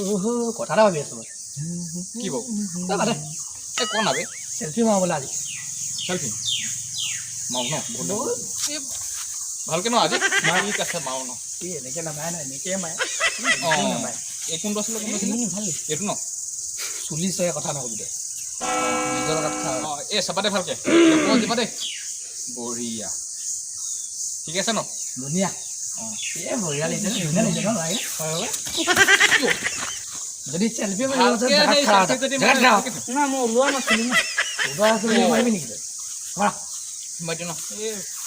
ওহো কথা এটা ভাবি আছো কি বৌ বাদে এই কোৱা না বে চেলফি মাৰো বোলে আজি চেলফি মাৰো ন বহুত ভালকে ন আজি ঠিক আছে মাৰো ন এই এনেকে নামাৰে ন এনেকে মাৰে অঁ এই কোনটো আছিলে ভাল এইটো ন চুলি চয়ে কথা নকবি দে নিজৰ লগত খা অঁ এই চাবা দে ভালকে দিবা দেই বঢ়িয়া ঠিক আছে ন ধুনীয়া অঁ এই বঢ়িয়া লাগিছে ধুনীয়া লাগিছে ন লাগে যদি চেলফি না মই ওলোৱা নাছিলো ন ওলোৱা আছিলো মাৰিবি নেকি মাৰা মাৰিটো ন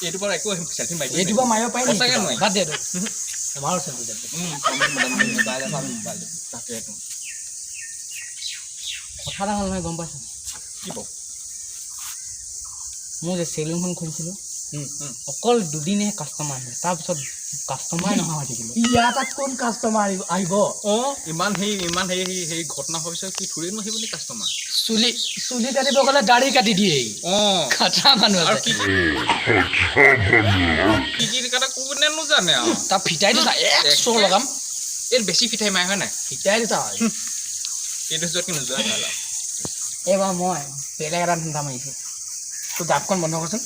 এইটো পৰা একো চেলফি মাৰিব এইটো পৰা মাৰিব পাৰি সঁচাকৈ নোৱাৰি বাদ দে আমাৰো চেলফি মোবাইল তাকেতো কথা এটা হ'ল নহয় গম পাইছ কি বৌ মই যে চেলুনখন খুলিছিলোঁ অকল দুদিনহে কাষ্টমাৰ আহিলে তাৰপিছত কাষ্টমাৰ নহা হৈ থাকিলে ইয়াৰ তাত কোন কাষ্টমাৰ আহিব অঁ ইমান সেই ঘটনা হোৱাৰ পিছত কি থুৰি নাহিব নি কাষ্টমাৰ চুলি কাটিব গ'লে দাড়ি কাটি দিয়ে অঁ খাটা মানুহ আৰু আছে কি কাটা কোনেনো জানে আৰু তাৰ ফিটাই দিছা একশো লগাম এই বেছি ফিঠাই মাৰে হয় নাই ফিটাই দিছা এইটো যোৱা কি নোযোৱা ভাল আৰু এইবাৰ মই বেলেগ এটা ধান্দা মাৰিছোঁ তোৰ দাঁতখন বন্ধ কৰচোন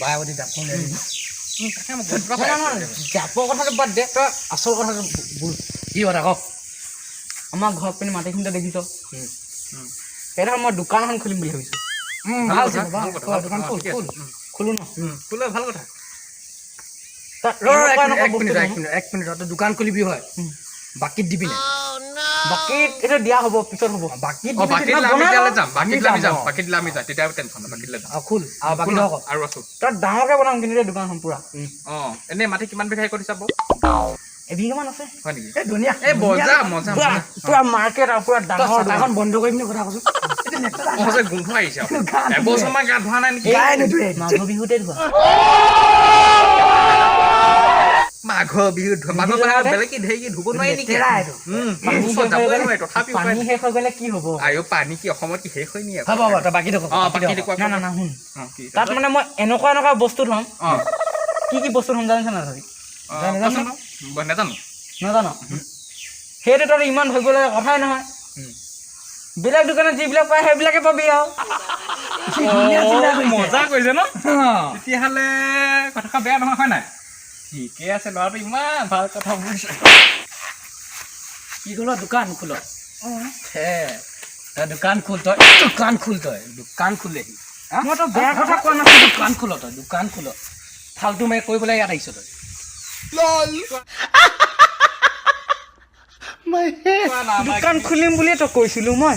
বায়াবতী দাঁতখন জাপৰ কথাটো বাদ দে তই আচল কথাটো বুল কি কথা কওক আমাৰ ঘৰত পিনে মাটিখিনিতে দেখিছ সেইদিনা মই দোকান এখন খুলিম বুলি ভাবিছোঁ দোকান খোলো ন খোলা ভাল কথা এক মিনিট তই দোকান খুলিবি হয় বাকীত দিবি নে বাকীত এইটো দিয়া হ'ব পিছত হ'ব বাকীত খোল আৰু বাকী আৰু আছো তই ডাঙৰকে বনাম কিন্তু দেই দোকানখন পুৰা অঁ এনেই মাটি কিমান বিঘাই কৰি চাব এবিঘামান আছে হয় নেকি এই ধুনীয়া এই মজা পুৰা মাৰ্কেট আৰু পুৰা ডাঙৰ এখন বন্ধ কৰি পিনে কথা কৈছো গোন্ধ আহিছে এবছৰমান গা ধোৱা নাই নেকি মাঘৰ বিহুতে ধোৱা মাঘ বিহু বেলেগ কি ধেৰ কি ধুব নোৱাৰি নেকি পানী শেষ হৈ গ'লে কি হ'ব আয়ো পানী কি অসমত কি শেষ হয় নি হ'ব তই বাকী দেখো না শুন তাত মানে মই এনেকুৱা বস্তু থ'ম কি বস্তু থ'ম জানিছ না নাজানো সেইটো তই ইমান ধৰিব লগা কথাই নহয় বেলেগ দোকানত যিবিলাক পায় সেইবিলাকে পাবি আৰু মজা কৰিছে ন তেতিয়াহ'লে কথা বেয়া নহয় হয় নাই ঠিকে আছে ল'ৰাটো ইমান ভাল কথা বুজিছে কি ক'ল দোকান খোল তই দোকান খোলেহি মই তই বেয়া কথা কোৱা নাছিলো দোকান খোল ফাল্টু মাৰি কৰিবলৈ ইয়াত আহিছ তই দোকান খুলিম বুলিয়ে তই কৈছিলো মই